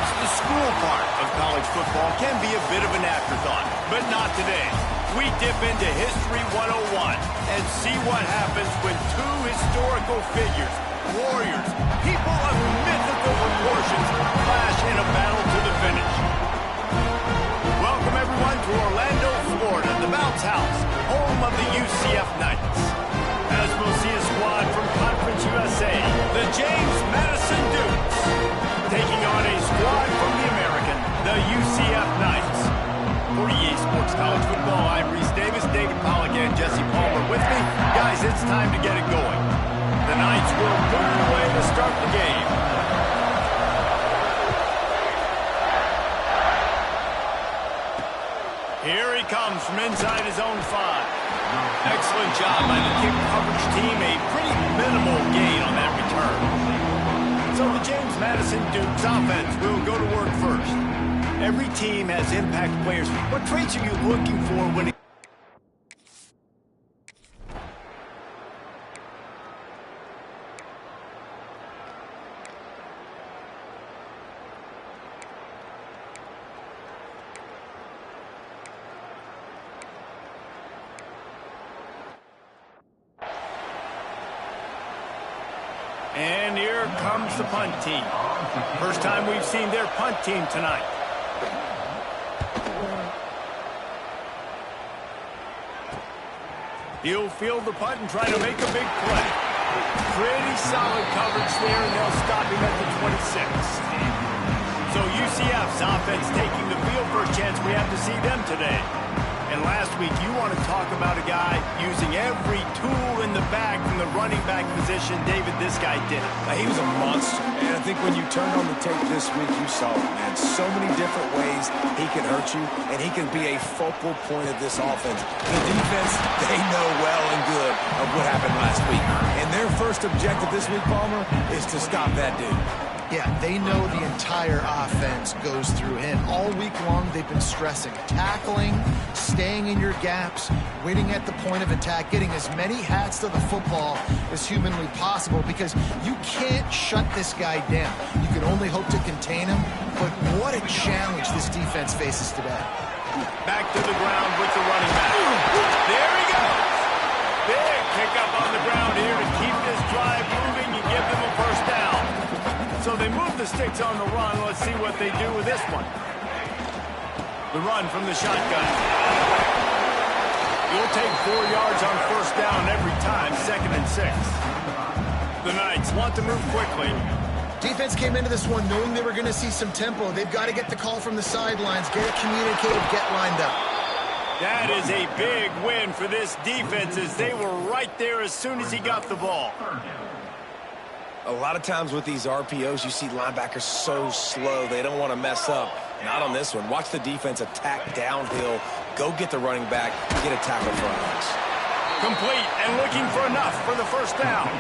Sometimes the school part of college football can be a bit of an afterthought, but not today. We dip into History 101 and see what happens when two historical figures, warriors, people of mythical proportions, clash in a battle to the finish. Welcome, everyone, to Orlando, Florida, the Bounce House, home of the UCF Knights. As we'll see a squad from Conference USA, the James Madison Dukes, taking on a squad from the American, the UCF Knights. For EA Sports College Football, I'm Reese Davis, David Pollack, and Jesse Palmer with me. Guys, it's time to get it going. The Knights will put it away to start the game. Here he comes from inside his own 5. Excellent job by the kick coverage team. A pretty minimal gain on that return. So the James Madison Dukes offense will go to work first. Every team has impact players. What traits are you looking for when it... And here comes the punt team. First time we've seen their punt team tonight. He'll field the punt and try to make a big play. Pretty solid coverage there, and they'll stop him at the 26. So UCF's offense taking the field for a chance. We have to see them today. And last week, you want to talk about a guy using every tool in the bag from the running back position. David, this guy did it. He was a monster. And I think when you turned on the tape this week, you saw it, man. So many different ways he can hurt you, and he can be a focal point of this offense. The defense, they know well and good of what happened last week. And their first objective this week, Palmer, is to stop that dude. Yeah, they know the entire offense goes through him. All week long, they've been stressing tackling, staying in your gaps, winning at the point of attack, getting as many hats to the football as humanly possible, because you can't shut this guy down. You can only hope to contain him, but what a challenge this defense faces today. Back to the ground with the running back. There he goes. Big pickup on the ground here to keep this drive moving and give them a first down. So they move the sticks on the run. Let's see what they do with this one. The run from the shotgun. You'll take 4 yards on first down every time, 2nd and 6. The Knights want to move quickly. Defense came into this one knowing they were going to see some tempo. They've got to get the call from the sidelines, get it communicated, get lined up. That is a big win for this defense, as they were right there as soon as he got the ball. A lot of times with these RPOs, you see linebackers so slow, they don't want to mess up. Not on this one. Watch the defense attack downhill, go get the running back, get a tackle for us. Complete and looking for enough for the first down.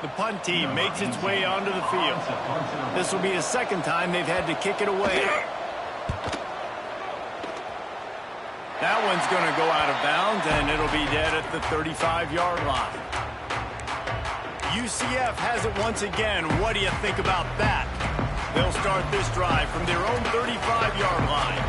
The punt team makes its way onto the field. This will be the second time they've had to kick it away. That one's going to go out of bounds, and it'll be dead at the 35-yard line. UCF has it once again. What do you think about that? They'll start this drive from their own 35-yard line.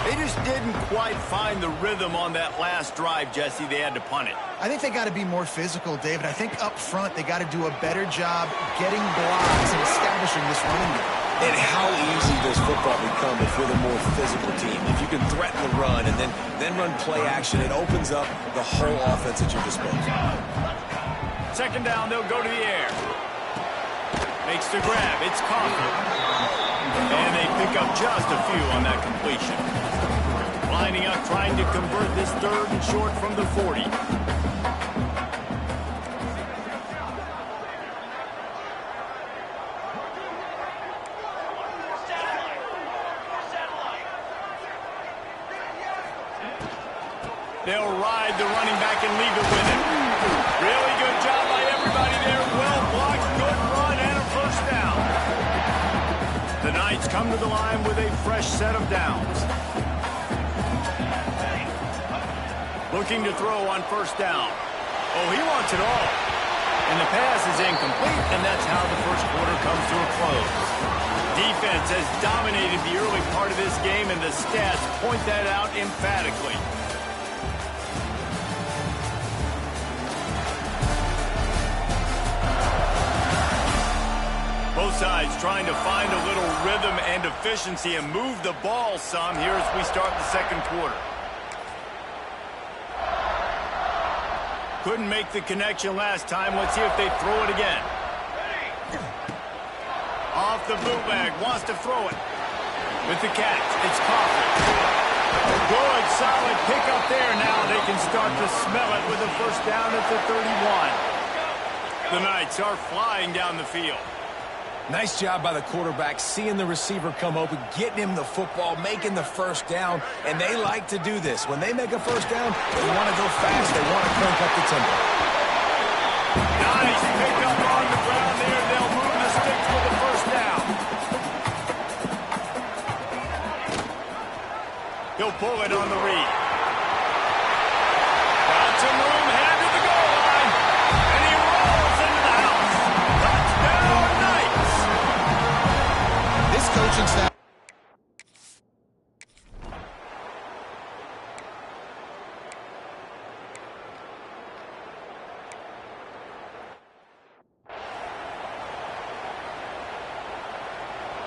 They just didn't quite find the rhythm on that last drive, Jesse. They had to punt it. I think they got to be more physical, David. I think up front they got to do a better job getting blocks and establishing this running game. And how easy does football become if you're the more physical team? If you can threaten the run and then run play action, it opens up the whole offense at your disposal. Second down, they'll go to the air. Makes the grab. It's Coffee. And they pick up just a few on that completion. Lining up, trying to convert this 3rd and short from the 40. They'll ride the running back and leave it with him. Really good job by everybody there come to the line with a fresh set of downs. Looking to throw on first down. Oh, he wants it all. And the pass is incomplete, and that's how the first quarter comes to a close. Defense has dominated the early part of this game, and the stats point that out emphatically. Both sides trying to find a little rhythm and efficiency and move the ball some here as we start the second quarter. Couldn't make the connection last time. Let's see if they throw it again. Off the bootleg, wants to throw it. With the catch, it's Coughlin. Good, solid pickup there. Now they can start to smell it with a first down at the 31. The Knights are flying down the field. Nice job by the quarterback, seeing the receiver come open, getting him the football, making the first down, and they like to do this. When they make a first down, they want to go fast. They want to crank up the tempo. Nice pickup on the ground there. They'll move the sticks for the first down. He'll pull it on the read. Got some room, head to the goal line, and he rolls into the house. Touchdown, Knights! This coaching staff.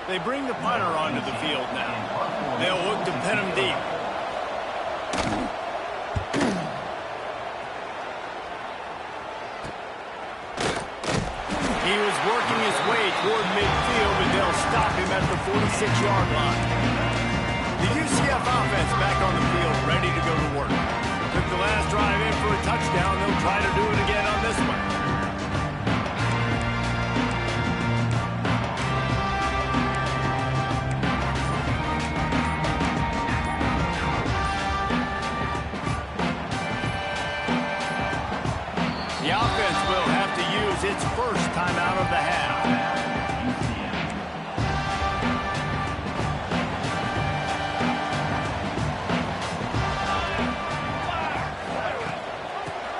They bring the punter onto the field now. They'll look to pin him deep. He was working his way toward midfield, and they'll stop him at the 46-yard line. The UCF offense back on the field, ready to go to work. Took the last drive in for a touchdown. They'll try to do it again on this one. The offense will have to use its first time out of the half.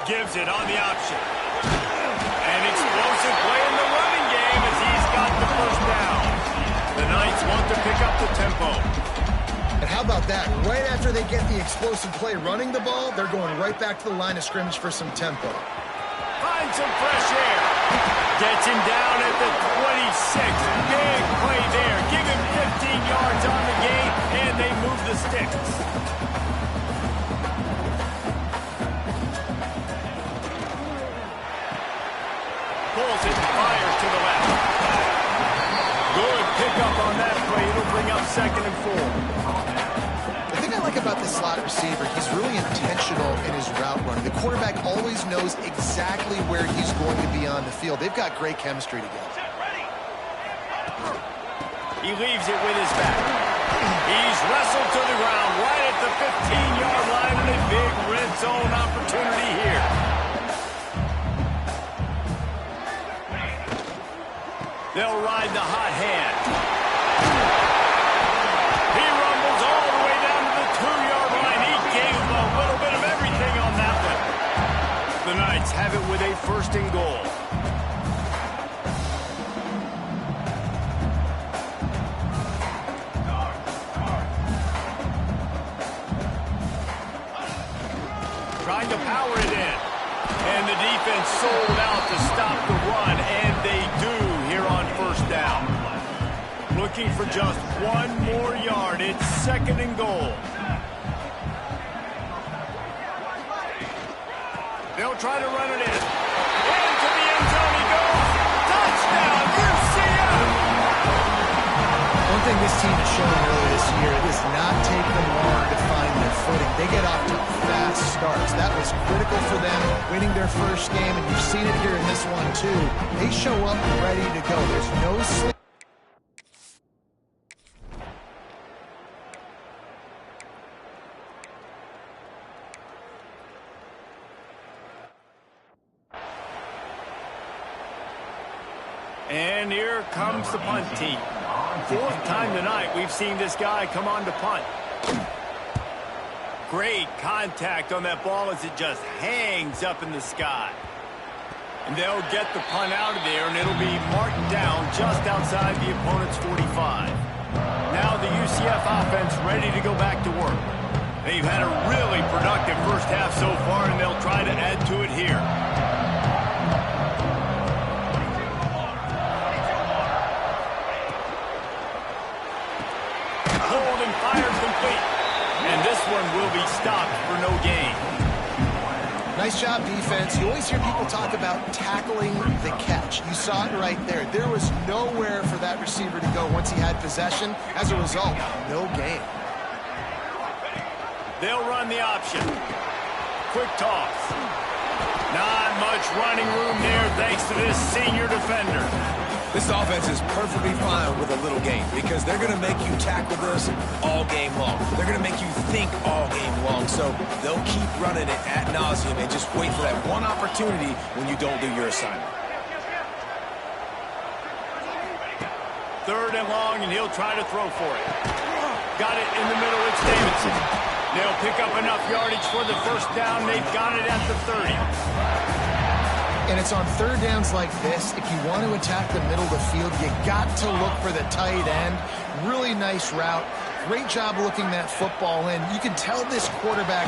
Gives it on the option. An explosive play in the running game as he's got the first down. The Knights want to pick up the tempo. And how about that? Right after they get the explosive play running the ball, they're going right back to the line of scrimmage for some tempo. Finds some fresh air. Gets him down at the 26. Big play there. Give him 15 yards on the game, and they move the sticks. Pulls it and fires to the left. Good pickup on that play. It'll bring up 2nd and 4. The thing I like about this slot receiver, he's really intentional in his route running. The quarterback always knows exactly where he's going to be on the field. They've got great chemistry together. He leaves it with his back. He's wrestled to the ground right at the 15-yard line, and a big red zone opportunity here. They'll ride the hot hand. He rumbles all the way down to the 2-yard line. He gave him a little bit of everything on that one. The Knights have it with a 1st and goal. Trying to power it in. And the defense sold out to stop the run, and they do here on first down. Looking for just one more yard. It's 2nd and goal. They'll try to run it in. Into the end zone he goes. Touchdown, UCF! One thing this team has shown earlier this year, it does not take them long to find their footing. They get off to fast starts. That was critical for them, winning their first game, and you've seen it here in this one too. They show up ready to go. There's no sleep. And here comes the punt team. Fourth time tonight we've seen this guy come on to punt. Great contact on that ball as it just hangs up in the sky. And they'll get the punt out of there, and it'll be marked down just outside the opponent's 45. Now the UCF offense ready to go back to work. They've had a really productive first half so far, and they'll try to add to it here. Hold and fired complete. And this one will be stopped for no gain. Nice job, defense. You always hear people talk about tackling the catch. You saw it right there. There was nowhere for that receiver to go once he had possession. As a result, no gain. They'll run the option. Quick toss. Not much running room there thanks to this senior defender. This offense is perfectly fine with a little game because they're going to make you tackle this all game long. They're going to make you think all game long. So they'll keep running it ad nauseum and just wait for that one opportunity when you don't do your assignment. Third and long, and he'll try to throw for it. Got it in the middle. It's Davidson. They'll pick up enough yardage for the first down. They've got it at the 30. And it's on third downs like this. If you want to attack the middle of the field, you got to look for the tight end. Really nice route. Great job looking that football in. You can tell this quarterback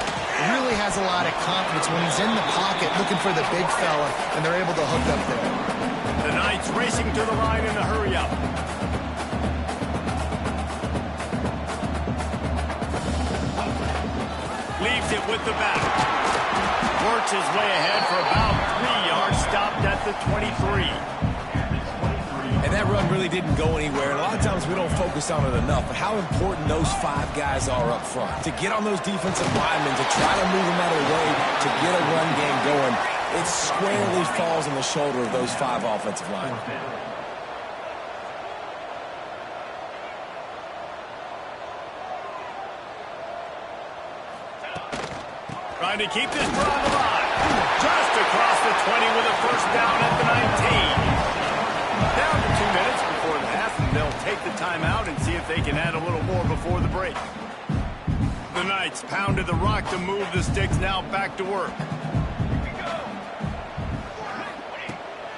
really has a lot of confidence when he's in the pocket looking for the big fella, and they're able to hook up there. The Knights racing to the line in a hurry-up. Leaves it with the back. Works his way ahead for about 3 yards, stopped at the 23. And that run really didn't go anywhere. And a lot of times we don't focus on it enough, but how important those 5 guys are up front. To get on those defensive linemen, to try to move them out of the way, to get a run game going, it squarely falls on the shoulder of those 5 offensive linemen. Trying to keep this drive alive. Just across the 20 with a first down at the 19. Down to 2 minutes before the half, and they'll take the timeout and see if they can add a little more before the break. The Knights pounded the rock to move the sticks, now back to work.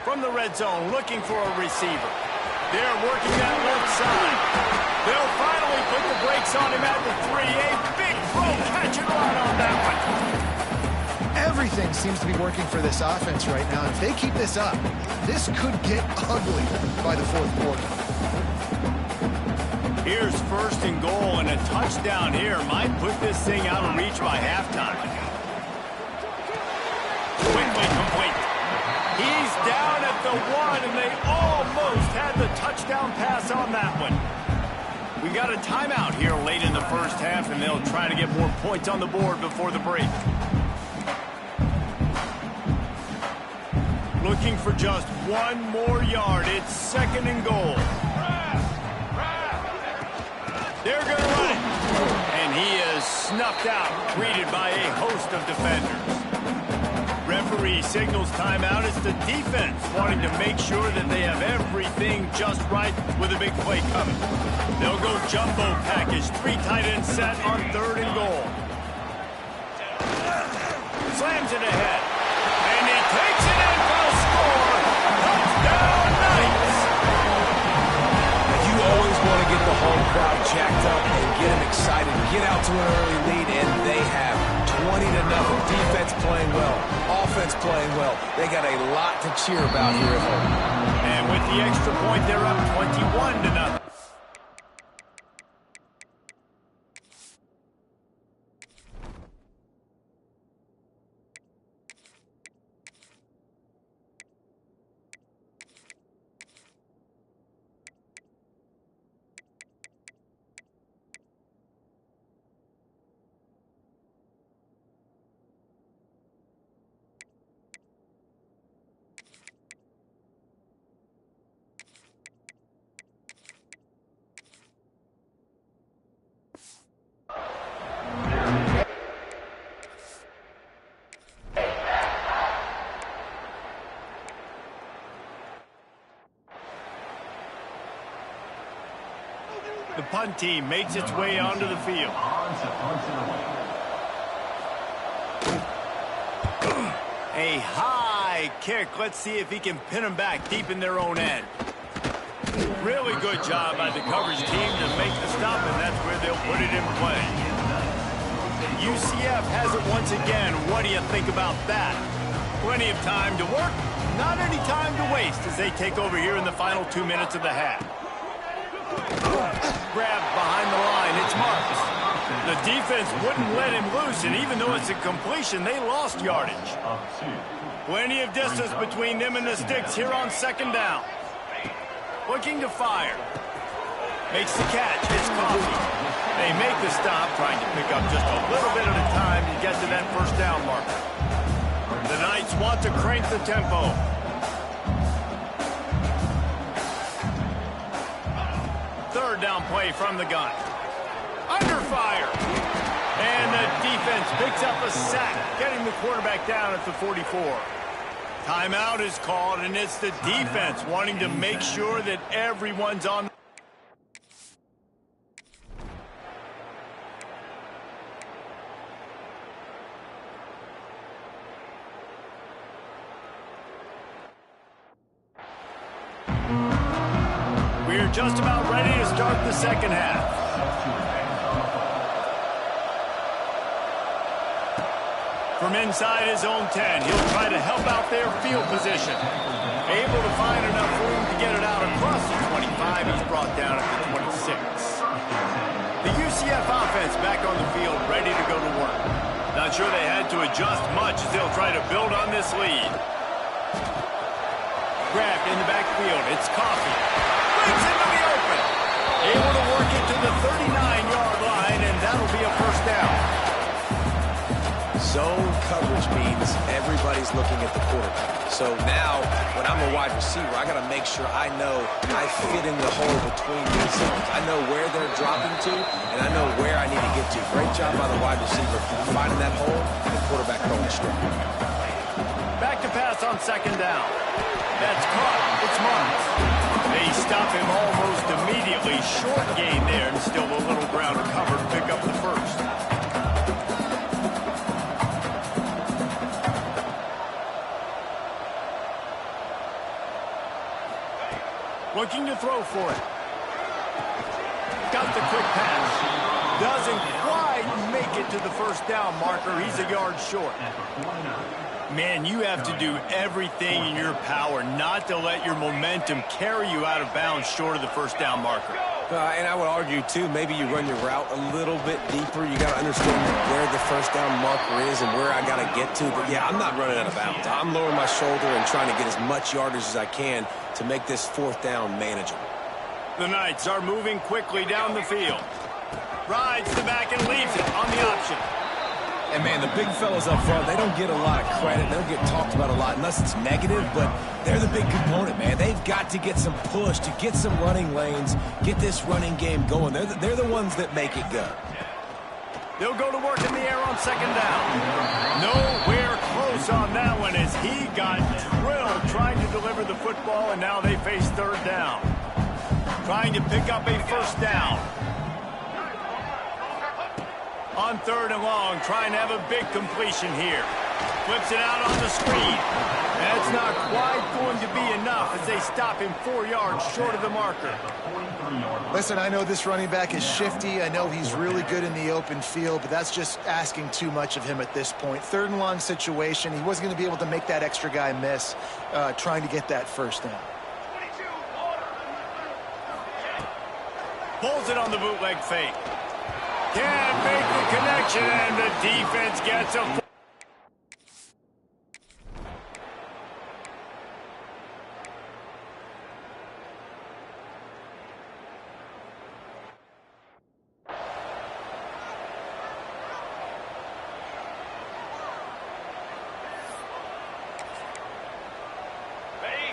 From the red zone, looking for a receiver. They're working that left side. They'll finally put the brakes on him at the 3. A big throw, catch and run on that one. Everything seems to be working for this offense right now. If they keep this up, this could get ugly by the fourth quarter. Here's first and goal, and a touchdown here might put this thing out of reach by halftime. Quickly complete. He's down at the 1, and they almost had the touchdown pass on that one. We got a timeout here late in the first half, and they'll try to get more points on the board before the break. Looking for just 1 more yard. It's second and goal. They're going to run it. And he is snuffed out, greeted by a host of defenders. Referee signals timeout. It's the defense wanting to make sure that they have everything just right with a big play coming. They'll go jumbo package. 3 tight ends set on third and goal. Slams it ahead. And he takes it in for a score. Touchdown Knights! You always want to get the home crowd jacked up and get them excited. Get out to an early lead, and they have 20-0. Defense playing well. Offense playing well. They got a lot to cheer about here at home. And with the extra point, they're up 21-0. The punt team makes its way onto the field. A high kick. Let's see if he can pin them back deep in their own end. Really good job by the coverage team to make the stop, and that's where they'll put it in play. UCF has it once again. What do you think about that? Plenty of time to work, not any time to waste as they take over here in the final 2 minutes of the half. Grabbed behind the line, it's Marks. The defense wouldn't let him loose, and even though it's a completion, they lost yardage. Plenty of distance between them and the sticks here on second down. Looking to fire. Makes the catch. It's Coffee. They make the stop, trying to pick up just a little bit at a time to get to that first down marker. The Knights want to crank the tempo. Third down play from the gun. Under fire. And the defense picks up a sack, getting the quarterback down at the 44. Timeout is called, and it's the defense wanting to make sure that everyone's on. We're just about ready to start the second half. From inside his own 10, he'll try to help out their field position. Able to find enough room to get it out across the 25. He's brought down at the 26. The UCF offense back on the field, ready to go to work. Not sure they had to adjust much as they'll try to build on this lead. Grabbed in the backfield. It's Coffee. Brings into the open. Able to work it to the 39-yard line, and that'll be a first down. Zone coverage means everybody's looking at the quarterback. So now, when I'm a wide receiver, I got to make sure I know I fit in the hole between these zones. I know where they're dropping to, and I know where I need to get to. Great job by the wide receiver finding that hole, and the quarterback throwing it straight. Back to pass on second down. That's caught. It's Marks. They stop him almost immediately. Short gain there, and still a little ground to cover to pick up the first. Looking to throw for it. Got the quick pass. Doesn't quite make it to the first down marker. He's a yard short. Man, you have to do everything in your power not to let your momentum carry you out of bounds short of the first down marker. And I would argue, too, maybe you run your route a little bit deeper. You got to understand where the first down marker is and where I got to get to. But, yeah, I'm not running out of bounds. I'm lowering my shoulder and trying to get as much yardage as I can to make this fourth down manageable. The Knights are moving quickly down the field. Rides the back and leaves it on the option. And, man, the big fellas up front, they don't get a lot of credit. They don't get talked about a lot unless it's negative, but they're the big component, man. They've got to get some push, to get some running lanes, get this running game going. They're the ones that make it go. They'll go to work in the air on second down. Nowhere close on that one as he got drilled trying to deliver the football, and now they face third down. Trying to pick up a first down. On third and long, trying to have a big completion here. Flips it out on the screen. That's not quite going to be enough as they stop him 4 yards short of the marker. Listen, I know this running back is shifty. I know he's really good in the open field, but that's just asking too much of him at this point. Third and long situation. He wasn't going to be able to make that extra guy miss trying to get that first down. Pulls it on the bootleg fake. Can't make the connection, and the defense gets a...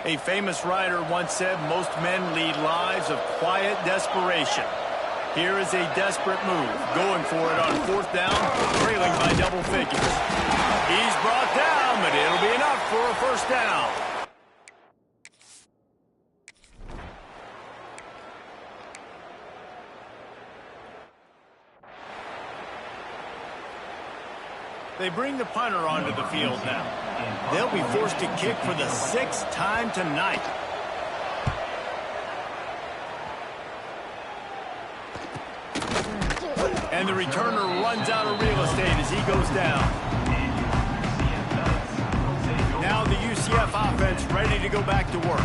A famous writer once said, most men lead lives of quiet desperation. Here is a desperate move, going for it on fourth down, trailing by double figures. He's brought down, but it'll be enough for a first down. They bring the punter onto the field now. They'll be forced to kick for the 6th time tonight. And the returner runs out of real estate as he goes down. Now the UCF offense ready to go back to work.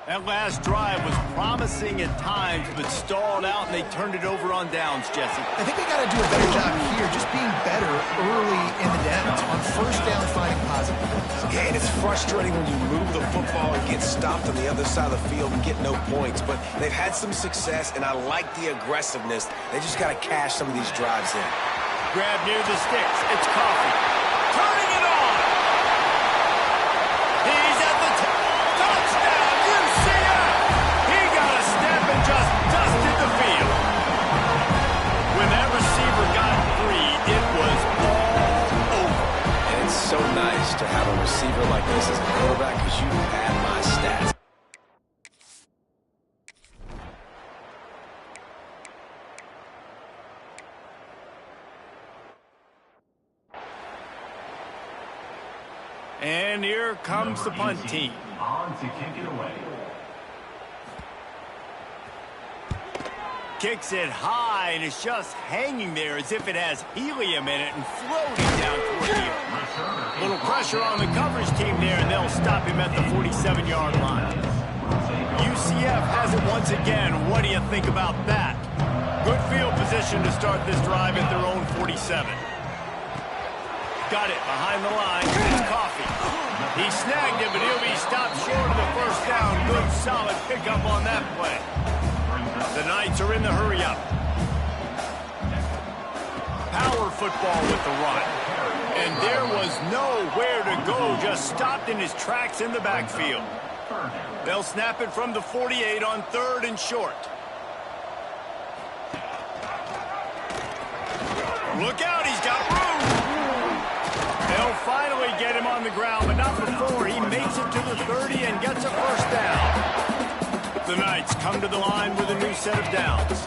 That last drive was promising at times, but stalled out, and they turned it over on downs, Jesse. I think they got to do a better job here, just being better early in the downs. On first down, finding positive points. Yeah, and it's frustrating when you move the football and get stopped on the other side of the field and get no points. But they've had some success, and I like the aggressiveness. They just got to cash some of these drives in. Grab near the sticks. It's Coffee. Turning it on. He's at the touchdown, UCF. He got a step and just dusted the field. When that receiver got free, it was all over. And it's so nice to have a receiver like this as a quarterback because you have my stats. And here comes the punt team. On to kick it away. Kicks it high, and it's just hanging there as if it has helium in it and floating down toward here. Little pressure on the coverage team there, and they'll stop him at the 47-yard line. UCF has it once again. What do you think about that? Good field position to start this drive at their own 47. Got it behind the line. It's Coffee. He snagged it, but he'll be stopped short of the first down. Good, solid pickup on that play. The Knights are in the hurry-up. Power football with the run. And there was nowhere to go, just stopped in his tracks in the backfield. They'll snap it from the 48 on 3rd and short. Look out, he's got room. They'll finally get him on the ground, but not before he makes it to the 30 and gets a first down. The Knights come to the line with a new set of downs.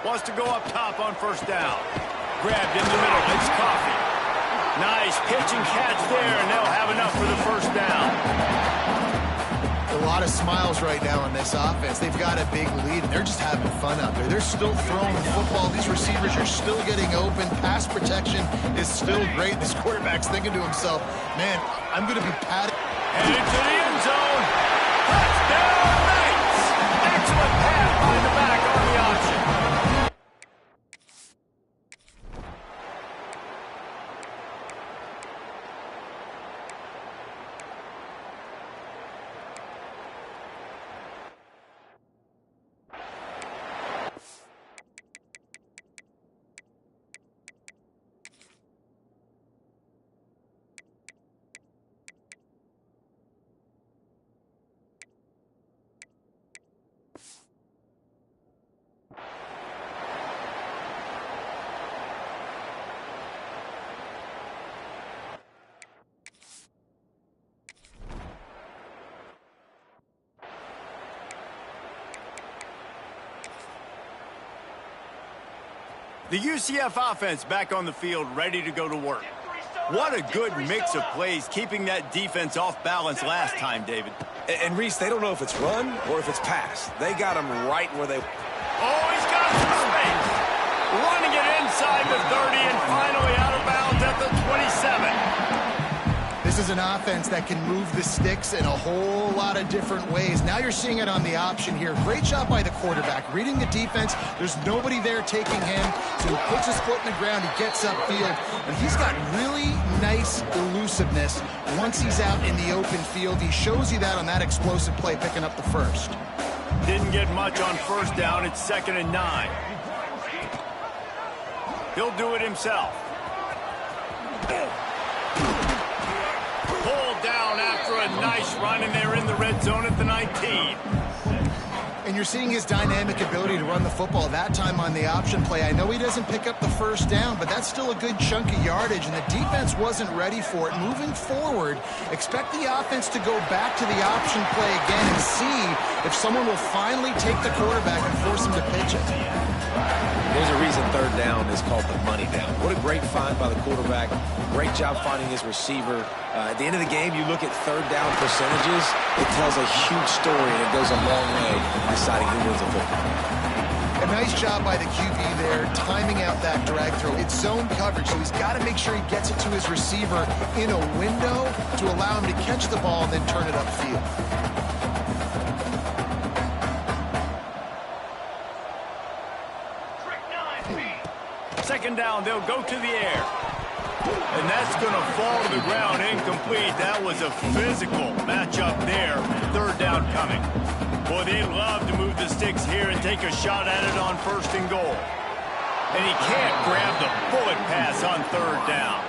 Wants to go up top on first down. Grabbed in the middle, it's Coffee. Nice pitch and catch there, and they'll have enough for the first down. A lot of smiles right now on this offense. They've got a big lead, and they're just having fun out there. They're still throwing the football. These receivers are still getting open. Pass protection is still great. This quarterback's thinking to himself, man, I'm going to be patted. And into the end zone. Touchdown, Knights! Excellent pass by the back on the option. The UCF offense back on the field, ready to go to work. What a good mix of plays, keeping that defense off balance last time, David. And Reese, they don't know if it's run or if it's pass. They got them right where they... Oh, he's got some space. Running it inside the 30 and finally out of bounds at the 27. This is an offense that can move the sticks in a whole lot of different ways. Now you're seeing it on the option here. Great job by the quarterback. Reading the defense, there's nobody there taking him, so he puts his foot in the ground, he gets upfield, and he's got really nice elusiveness once he's out in the open field. He shows you that on that explosive play, picking up the first. Didn't get much on first down. It's 2nd and 9. He'll do it himself. Pulled down running there in the red zone at the 19. And you're seeing his dynamic ability to run the football, that time on the option play. I know he doesn't pick up the first down, but that's still a good chunk of yardage, and the defense wasn't ready for it. Moving forward, expect the offense to go back to the option play again and see if someone will finally take the quarterback and force him to pitch it. There's a reason third down is called the money down. What a great find by the quarterback. Great job finding his receiver. At the end of the game, you look at third down percentages. It tells a huge story, and it goes a long way in deciding who wins a football. A nice job by the QB there, timing out that drag throw. It's zone coverage, so he's got to make sure he gets it to his receiver in a window to allow him to catch the ball and then turn it upfield. Second down, they'll go to the air. And that's going to fall to the ground incomplete. That was a physical matchup there. Third down coming. Boy, they love to move the sticks here and take a shot at it on 1st and goal. And he can't grab the bullet pass on third down.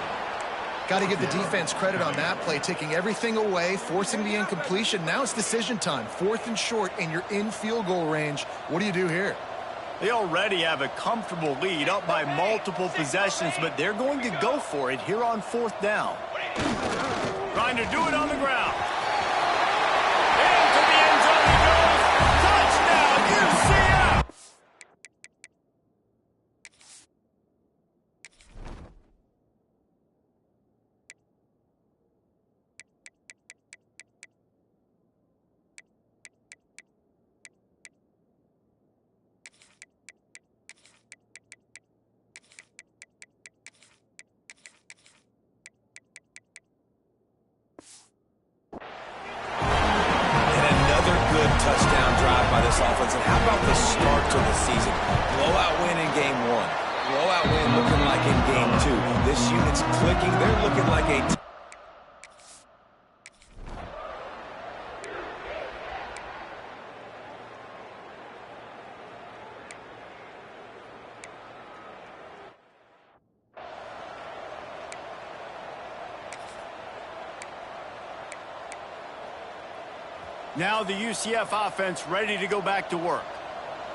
Got to give the defense credit on that play, taking everything away, forcing the incompletion. Now it's decision time. 4th and short, and you're in field goal range. What do you do here? They already have a comfortable lead, up by multiple possessions, but they're going to go for it here on 4th down. Trying to do it on the ground. Into the end zone he goes. Touchdown, UCF! Touchdown drive by this offense. And how about the start to the season? Blowout win in game 1. Blowout win looking like in game 2. This unit's clicking. They're looking like a... Now the UCF offense ready to go back to work.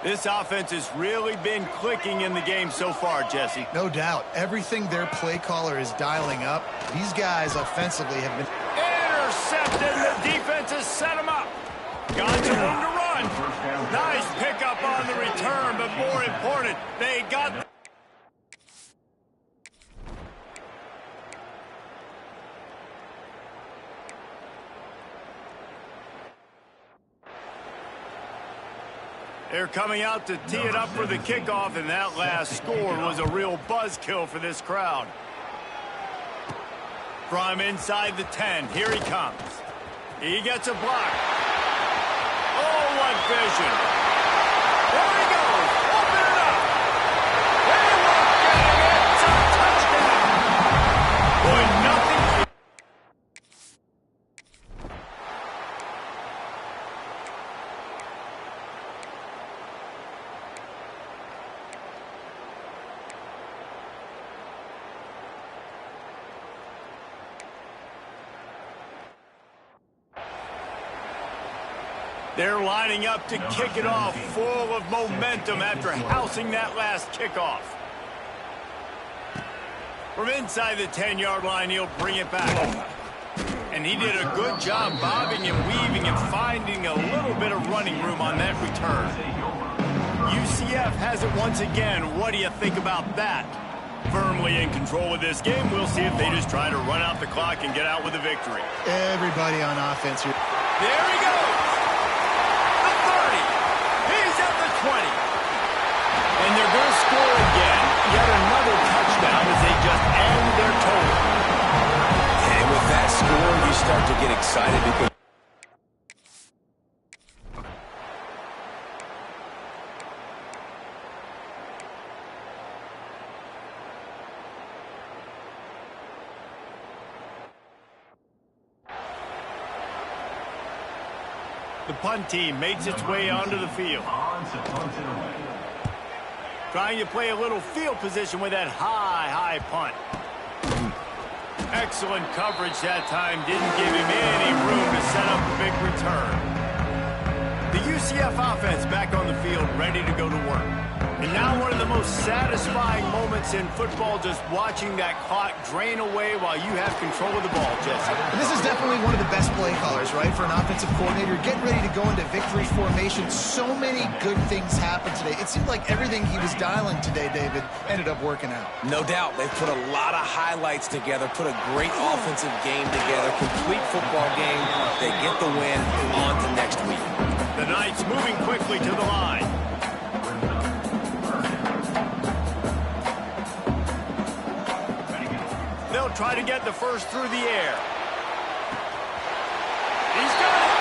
This offense has really been clicking in the game so far, Jesse. No doubt. Everything their play caller is dialing up. These guys offensively have been... Intercepted. The defense has set him up. Got some room to run. Nice pickup on the return, but more important, they got... They're coming out to tee it up for the kickoff, and that last score was a real buzzkill for this crowd. From inside the 10, here he comes. He gets a block. Oh, what vision. There he goes. Open it up. They won't get it. It's a touchdown. Boy, nothing. They're lining up to kick it off, full of momentum after housing that last kickoff. From inside the 10-yard line, he'll bring it back. And he did a good job bobbing and weaving and finding a little bit of running room on that return. UCF has it once again. What do you think about that? Firmly in control of this game. We'll see if they just try to run out the clock and get out with a victory. Everybody on offense here. There he goes. 20. And they're going to score again. Yet another touchdown as they just end their total. And with that score, you start to get excited because the punt team makes its way onto the field. Trying to play a little field position with that high punt. Excellent coverage that time. Didn't give him any room to set up a big return. The UCF offense back on the field, ready to go to work. And now one of the most satisfying moments in football, just watching that clock drain away while you have control of the ball, Jesse. And this is definitely one of the best play callers, right, for an offensive coordinator. Getting ready to go into victory formation. So many good things happened today. It seemed like everything he was dialing today, David, ended up working out. No doubt. They put a lot of highlights together, put a great offensive game together, complete football game. They get the win. On to next week. The Knights moving quickly to the line. They'll try to get the first through the air. He's got it!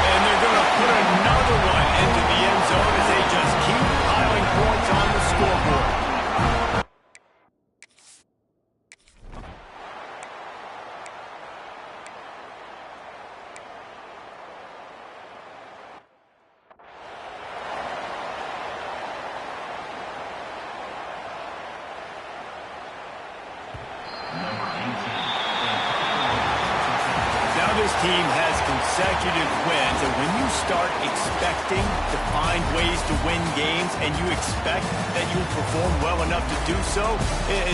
And they're going to put another one into the end zone as they just keep piling points on the scoreboard. This team has consecutive wins, and when you start expecting to find ways to win games and you expect that you'll perform well enough to do so,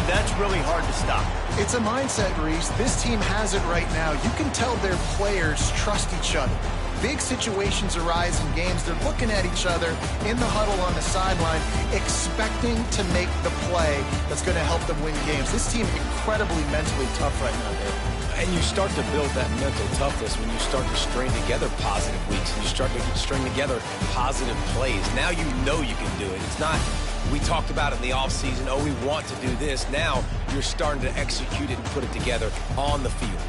that's really hard to stop. It's a mindset, Reese. This team has it right now. You can tell their players trust each other. Big situations arise in games. They're looking at each other in the huddle on the sideline, expecting to make the play that's going to help them win games. This team incredibly mentally tough right now, Dave. And you start to build that mental toughness when you start to string together positive weeks and you start to string together positive plays. Now you know you can do it. It's not, we talked about it in the offseason, oh, we want to do this. Now you're starting to execute it and put it together on the field.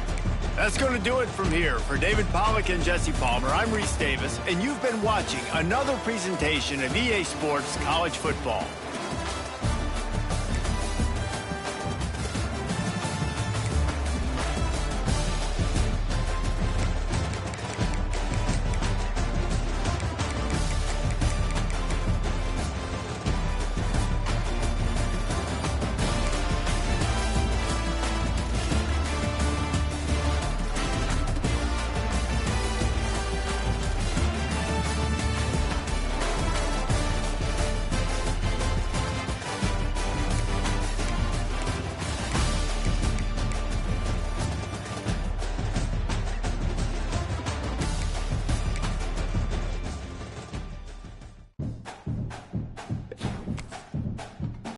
That's going to do it from here. For David Pollack and Jesse Palmer, I'm Reese Davis, and you've been watching another presentation of EA Sports College Football.